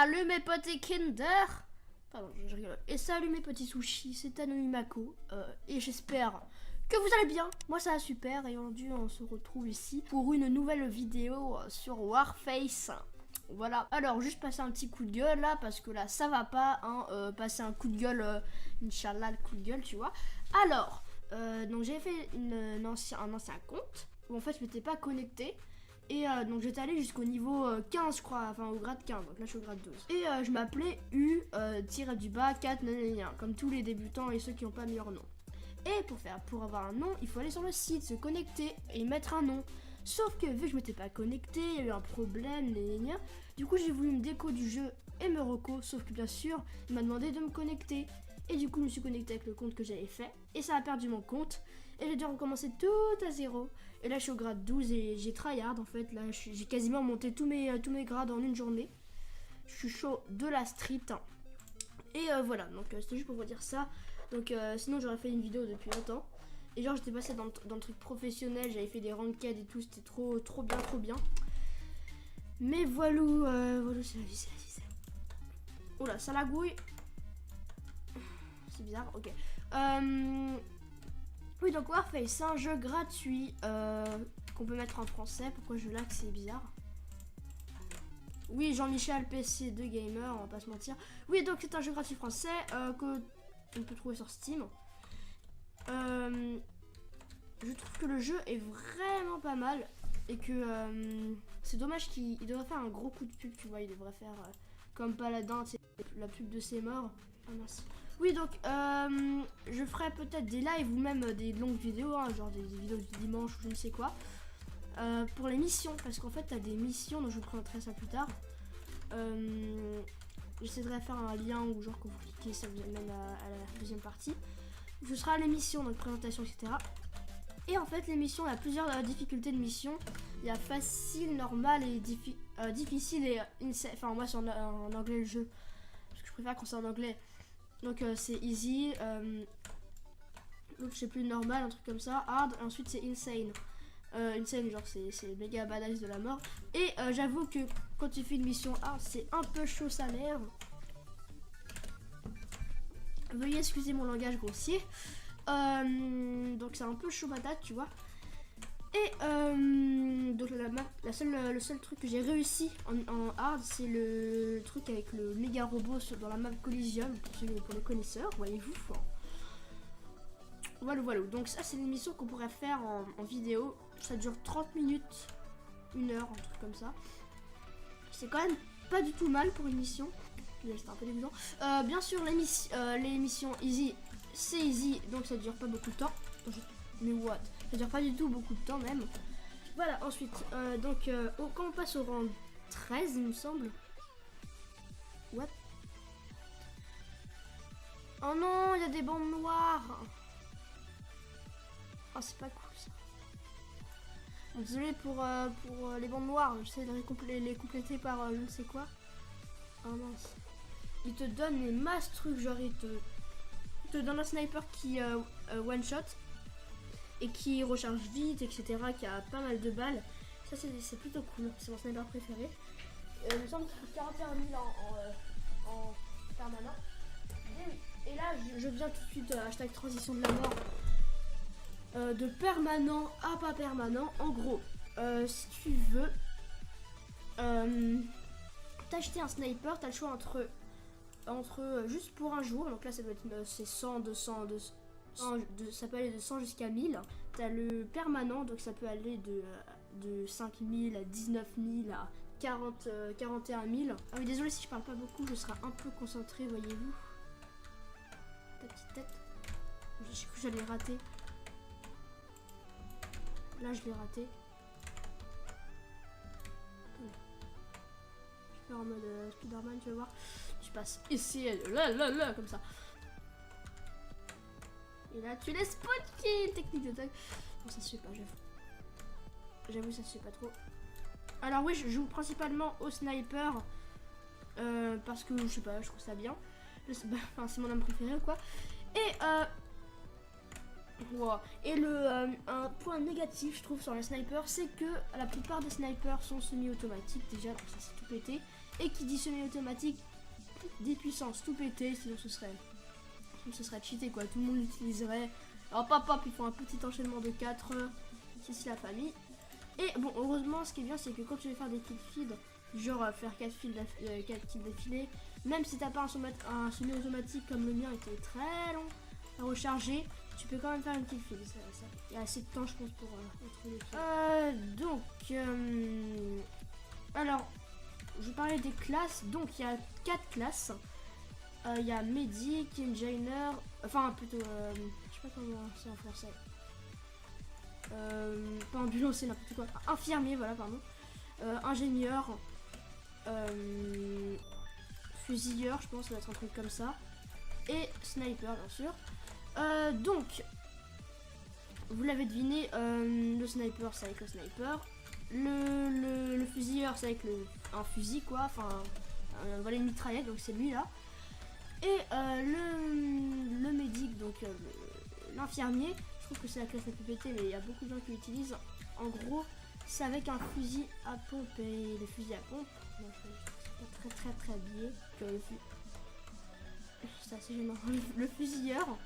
Salut mes petits Kinder. Pardon, je rigole. Et salut mes petits sushis, c'est Anonymako. Et j'espère que vous allez bien. Moi ça va super et aujourd'hui on se retrouve ici pour une nouvelle vidéo sur Warface. Voilà, alors juste passer un petit coup de gueule là parce que là ça va pas, hein, passer un coup de gueule, Inch'Allah le coup de gueule tu vois. Alors, donc j'ai fait un ancien compte où en fait je m'étais pas connecté. Et donc j'étais allé jusqu'au niveau 15 je crois, enfin au grade 15, donc là je suis au grade 12. Et je m'appelais U-4 comme tous les débutants et ceux qui n'ont pas mis leur nom. Et pour avoir un nom, il faut aller sur le site, se connecter et mettre un nom. Sauf que vu que je m'étais pas connecté, il y a eu un problème, du coup j'ai voulu me déco du jeu et me reco, sauf que bien sûr, il m'a demandé de me connecter. Et du coup je me suis connecté avec le compte que j'avais fait, et ça a perdu mon compte. Et j'ai dû recommencer tout à zéro. Et là je suis au grade 12 et j'ai tryhard en fait, là j'ai quasiment monté tous mes grades en une journée. Je suis chaud de la street. Et voilà, donc c'était juste pour vous dire ça. Donc sinon j'aurais fait une vidéo depuis longtemps. Et genre j'étais passé dans le truc professionnel, j'avais fait des ranked et tout, c'était trop bien. Mais voilà, c'est la vie, c'est la vie. Oula, ça lagouille. C'est bizarre, ok. Oui, donc Warface, c'est un jeu gratuit qu'on peut mettre en français. Pourquoi je lag, c'est bizarre. Oui, Jean-Michel, PC de gamer, on va pas se mentir. Oui, donc c'est un jeu gratuit français que on peut trouver sur Steam. Je trouve que le jeu est vraiment pas mal et que c'est dommage qu'il devrait faire un gros coup de pub, tu vois, il devrait faire comme Paladin, la pub de ses morts. Ah mince. Oui, donc je ferai peut-être des lives ou même des longues vidéos, hein, genre des vidéos du dimanche ou je ne sais quoi, pour les missions, parce qu'en fait t'as des missions, donc je vous présenterai ça plus tard. J'essaierai de faire un lien ou genre quand vous cliquez ça vous amène à la deuxième partie. Ce sera les missions, donc présentation, etc. Et en fait les missions, il y a plusieurs difficultés de missions. Il y a facile, normal et difficile et enfin moi c'est en anglais le jeu, parce que je préfère quand c'est en anglais. Donc c'est easy, l'autre je sais plus, normal, un truc comme ça, hard, et ensuite c'est insane. Insane genre c'est méga badass de la mort. Et j'avoue que quand tu fais une mission hard c'est un peu chaud sa mère. Veuillez excuser mon langage grossier. Donc c'est un peu chaud patate tu vois. Et donc le seul truc que j'ai réussi en hard, c'est le truc avec le méga robot dans la map Coliseum, pour les connaisseurs, voyez-vous. Voilà. Donc ça c'est une émission qu'on pourrait faire en vidéo. Ça dure 30 minutes, 1 heure, un truc comme ça. C'est quand même pas du tout mal pour une mission. C'est un peu dégoûtant. Bien sûr les missions easy, c'est easy, donc ça dure pas beaucoup de temps. Mais what? Ça dure pas du tout beaucoup de temps même. Voilà, ensuite, quand on passe au rang 13, il me semble. What? Oh non, il y a des bandes noires. Oh, c'est pas cool ça. Bon, désolé pour les bandes noires, j'essaie de les compléter par je ne sais quoi. Oh mince. Il te donne les masses trucs, genre il te donne un sniper qui one shot et qui recharge vite, etc., qui a pas mal de balles. Ça c'est plutôt cool, c'est mon sniper préféré. Il me semble qu'il coûte 41 000 en permanent. Et là je viens tout de suite, hashtag transition de la mort, de permanent à pas permanent. En gros, si tu veux t'acheter un sniper, t'as le choix entre juste pour un jour, donc là ça doit être c'est 100, 200, ça peut aller de 100 jusqu'à 1000. T'as le permanent, donc ça peut aller de 5000 à 19 000 à 41 000. Ah oui, désolé si je parle pas beaucoup, je serai un peu concentré, voyez-vous. Ta petite tête. J'ai cru que j'allais rater. Là je l'ai raté. Je vais en mode Spider-Man, tu vas voir. Tu passes ici, là, comme ça. Et là, tu laisses spot kill, technique de tag. Bon, ça se fait pas, j'avoue. J'avoue, ça se fait pas trop. Alors oui, je joue principalement au sniper. Parce que, je sais pas, je trouve ça bien. Enfin, c'est mon arme préférée, quoi. Et, wow. Et un point négatif, je trouve, sur les snipers, c'est que la plupart des snipers sont semi-automatiques, déjà, donc ça c'est tout pété. Et qui dit semi-automatique, des puissances tout pété, sinon ce serait cheaté quoi, tout le monde l'utiliserait. Alors papa, ils font un petit enchaînement de 4, ici la famille. Et bon, heureusement, ce qui est bien, c'est que quand tu veux faire des kills feed, genre faire 4 kills d'affilée, même si t'as pas un semi-automatique comme le mien était très long à recharger, tu peux quand même faire une kill feed. Il y a assez de temps, je pense, pour trouver les kills. Alors, je parlais des classes. Donc, il y a 4 classes. Il y a Medic, Engineer, enfin plutôt, je sais pas comment c'est en français. Pas ambulancier, n'importe quoi. Infirmier, voilà, pardon. Ingénieur, fusilleur, je pense, ça va être un truc comme ça. Et sniper, bien sûr. Donc, vous l'avez deviné, le sniper, c'est avec le sniper. Le fusilleur, c'est avec un fusil, quoi. Enfin, voilà, une mitraillette, donc c'est lui là. Et le médic, donc l'infirmier, je trouve que c'est la classe la plus pétée, mais il y a beaucoup de gens qui l'utilisent. En gros, c'est avec un fusil à pompe. Et le fusil à pompe, moi, je suis pas très habillé. C'est assez gênant. Le fusilleur,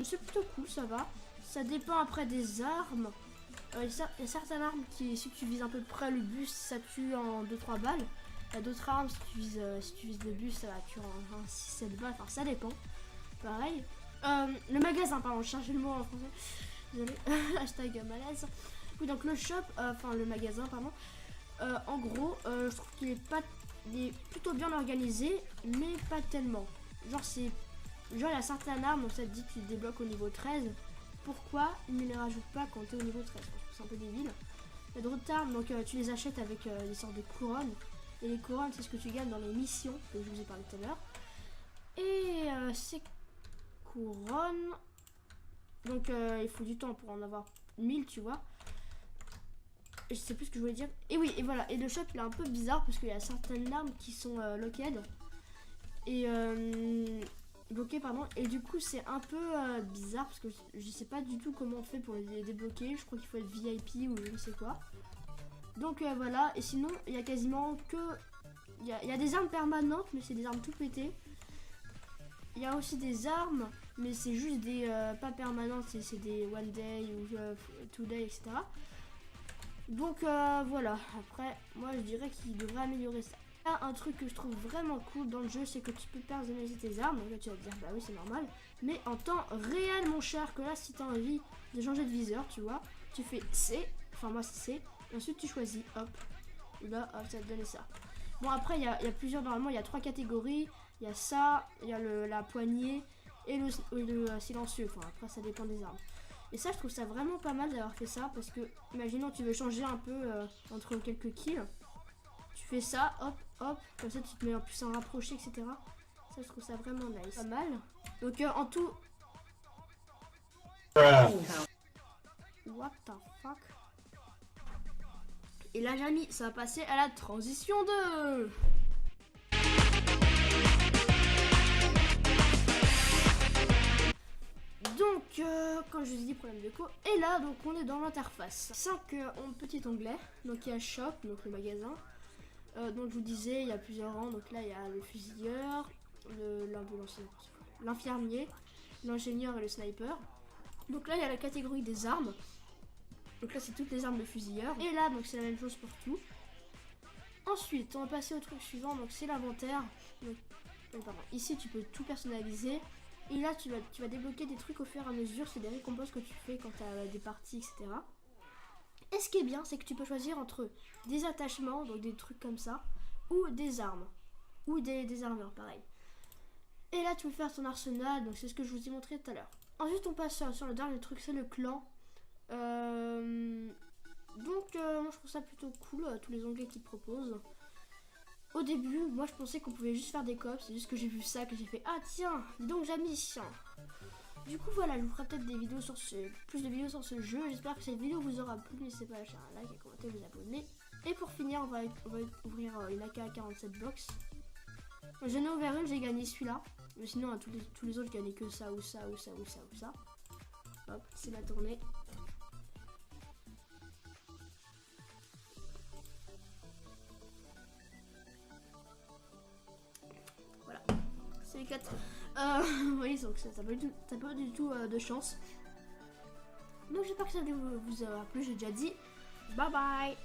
c'est plutôt cool, ça va. Ça dépend après des armes. Il y a certaines armes qui, si tu vises à peu près le bus, ça tue en 2-3 balles. Il y a d'autres armes, si tu vises le bus, ça va tuer en 6-7 balles, enfin ça dépend. Pareil. Le magasin, pardon, je cherchais le mot en français. Désolé, hashtag malaise. Oui, donc le shop, enfin le magasin, pardon. En gros, je trouve qu'il est plutôt bien organisé, mais pas tellement. Genre, il y a certaines armes, donc ça te dit que tu débloques au niveau 13. Pourquoi ils ne les rajoutent pas quand tu es au niveau 13? C'est un peu débile. Il y a d'autres armes, donc tu les achètes avec des sortes de couronnes. Et les couronnes, c'est ce que tu gagnes dans les missions que je vous ai parlé tout à l'heure. Et ces couronnes, donc il faut du temps pour en avoir 1000, tu vois. Et je sais plus ce que je voulais dire. Et oui, et voilà. Et le shop, il est un peu bizarre parce qu'il y a certaines armes qui sont locked. Et bloquées, pardon. Et du coup, c'est un peu bizarre parce que je sais pas du tout comment on fait pour les débloquer. Je crois qu'il faut être VIP ou je ne sais quoi. Donc voilà, et sinon il y a quasiment que... Il y a des armes permanentes, mais c'est des armes tout pétées. Il y a aussi des armes, mais c'est juste des... pas permanentes, c'est des one day ou two day, etc. Donc voilà, après, moi je dirais qu'il devrait améliorer ça. Il y a un truc que je trouve vraiment cool dans le jeu, c'est que tu peux personnaliser tes armes. Donc là tu vas te dire, bah oui c'est normal. Mais en temps réel mon cher, que là si tu as envie de changer de viseur, tu vois, tu fais C, enfin moi c'est C. Ensuite tu choisis, hop, et là hop, ça va te donner ça. Bon après il y a plusieurs, normalement il y a 3 catégories. Il y a ça, il y a la poignée et le silencieux. Enfin après ça dépend des armes. Et ça je trouve ça vraiment pas mal d'avoir fait ça. Parce que imaginons tu veux changer un peu entre quelques kills. Tu fais ça, hop, hop, comme ça tu te mets en plus en rapproché, etc. Ça je trouve ça vraiment nice. Pas mal. Donc en tout... What the fuck? Et là, Jamy, ça va passer à la transition 2. Donc, comme je vous ai dit, problème d'écho. Et là, donc, on est dans l'interface. 5 petits onglets. Donc, il y a Shop, donc le magasin. Donc, je vous disais, il y a plusieurs rangs. Donc là, il y a le fusilleur, l'ambulancier, l'infirmier, l'ingénieur et le sniper. Donc là, il y a la catégorie des armes. Donc là, c'est toutes les armes de fusilleur. Et là, donc c'est la même chose pour tout. Ensuite, on va passer au truc suivant. Donc c'est l'inventaire. Ici, tu peux tout personnaliser. Et là, tu vas débloquer des trucs au fur et à mesure. C'est des récompenses que tu fais quand tu as des parties, etc. Et ce qui est bien, c'est que tu peux choisir entre des attachements, donc des trucs comme ça, ou des armes. Ou des armures, pareil. Et là, tu peux faire ton arsenal. Donc c'est ce que je vous ai montré tout à l'heure. Ensuite, on passe sur le dernier truc, c'est le clan. Donc moi je trouve ça plutôt cool, tous les onglets qu'ils proposent. Au début moi je pensais qu'on pouvait juste faire des cops, c'est juste que j'ai vu ça que j'ai fait ah tiens dis donc Jamy. Du coup voilà, je vous ferai peut-être des vidéos sur plus de vidéos sur ce jeu. J'espère que cette vidéo vous aura plu. N'hésitez pas à lâcher un like, à commenter, vous abonner. Et pour finir on va ouvrir une AK-47 box. J'en ai ouvert une, j'ai gagné celui-là. Mais sinon à tous les autres j'ai gagné que ça ou ça ou ça ou ça ou ça. Hop, c'est la tournée. 2004. Oui, donc ça n'a pas du tout de chance. Donc j'espère que ça vous aura plu, j'ai déjà dit. Bye bye.